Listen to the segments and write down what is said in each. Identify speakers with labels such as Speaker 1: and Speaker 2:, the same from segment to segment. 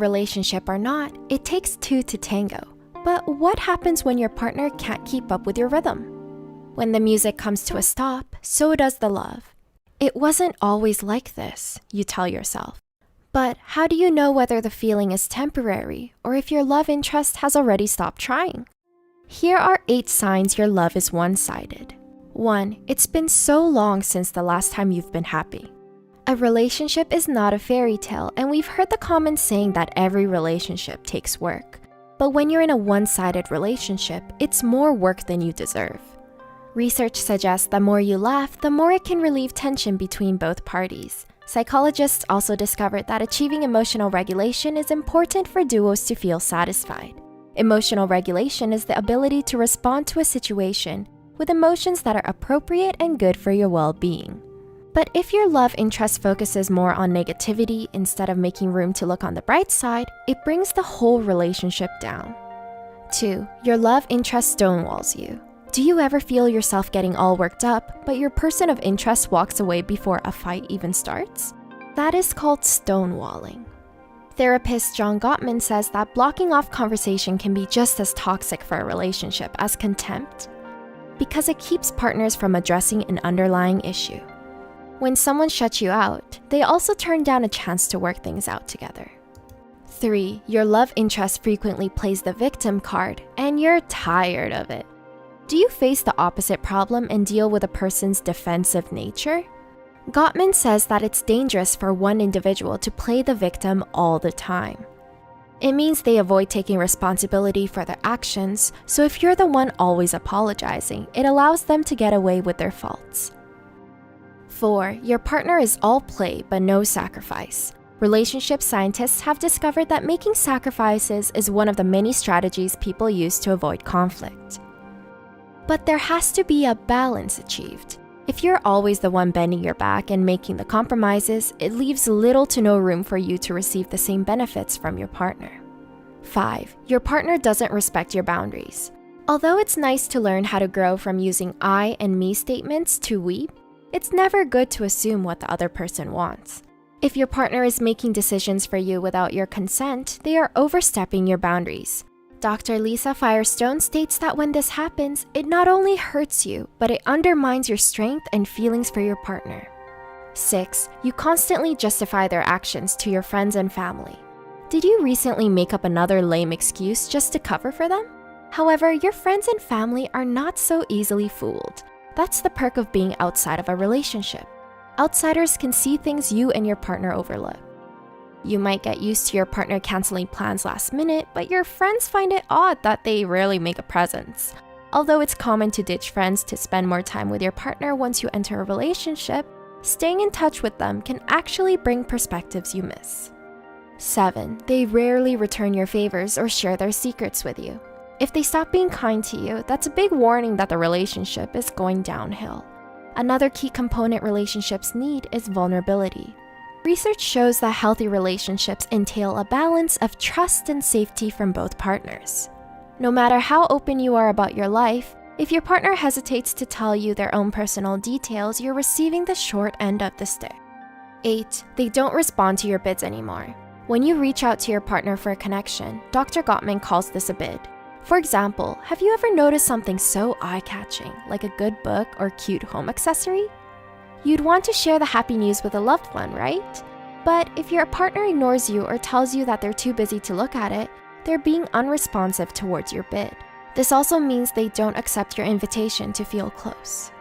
Speaker 1: Relationship or not, it takes two to tango. But what happens when your partner can't keep up with your rhythm? When the music comes to a stop, so does the love. It wasn't always like this, you tell yourself. But how do you know whether the feeling is temporary or if your love interest has already stopped trying? Here are 8 signs your love is one-sided. 1. It's been so long since the last time you've been happy. A relationship is not a fairy tale, and we've heard the common saying that every relationship takes work. But when you're in a one-sided relationship, it's more work than you deserve. Research suggests the more you laugh, the more it can relieve tension between both parties. Psychologists also discovered that achieving emotional regulation is important for duos to feel satisfied. Emotional regulation is the ability to respond to a situation with emotions that are appropriate and good for your well-being. But if your love interest focuses more on negativity instead of making room to look on the bright side, it brings the whole relationship down. 2. Your love interest stonewalls you. Do you ever feel yourself getting all worked up, but your person of interest walks away before a fight even starts? That is called stonewalling. Therapist John Gottman says that blocking off conversation can be just as toxic for a relationship as contempt, because it keeps partners from addressing an underlying issue. When someone shuts you out, they also turn down a chance to work things out together. 3. Your love interest frequently plays the victim card, and you're tired of it. Do you face the opposite problem and deal with a person's defensive nature? Gottman says that it's dangerous for one individual to play the victim all the time. It means they avoid taking responsibility for their actions, so if you're the one always apologizing, it allows them to get away with their faults. 4. Your partner is all play but no sacrifice. Relationship scientists have discovered that making sacrifices is one of the many strategies people use to avoid conflict. But there has to be a balance achieved. If you're always the one bending your back and making the compromises, it leaves little to no room for you to receive the same benefits from your partner. 5. Your partner doesn't respect your boundaries. Although it's nice to learn how to grow from using I and me statements to we, it's never good to assume what the other person wants. If your partner is making decisions for you without your consent, they are overstepping your boundaries. Dr. Lisa Firestone states that when this happens, it not only hurts you, but it undermines your strength and feelings for your partner. 6. You constantly justify their actions to your friends and family. Did you recently make up another lame excuse just to cover for them? However, your friends and family are not so easily fooled. That's the perk of being outside of a relationship. Outsiders can see things you and your partner overlook. You might get used to your partner canceling plans last minute, but your friends find it odd that they rarely make a presence. Although it's common to ditch friends to spend more time with your partner once you enter a relationship, staying in touch with them can actually bring perspectives you miss. 7. They rarely return your favors or share their secrets with you. If they stop being kind to you, that's a big warning that the relationship is going downhill. Another key component relationships need is vulnerability. Research shows that healthy relationships entail a balance of trust and safety from both partners. No matter how open you are about your life, if your partner hesitates to tell you their own personal details, you're receiving the short end of the stick. 8. They don't respond to your bids anymore. When you reach out to your partner for a connection, Dr. Gottman calls this a bid. For example, have you ever noticed something so eye-catching, like a good book or cute home accessory? You'd want to share the happy news with a loved one, right? But if your partner ignores you or tells you that they're too busy to look at it, they're being unresponsive towards your bid. This also means they don't accept your invitation to feel close.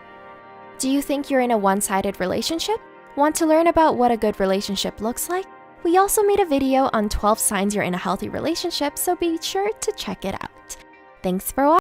Speaker 1: Do you think you're in a one-sided relationship? Want to learn about what a good relationship looks like? We also made a video on 12 signs you're in a healthy relationship, so be sure to check it out. Thanks for watching.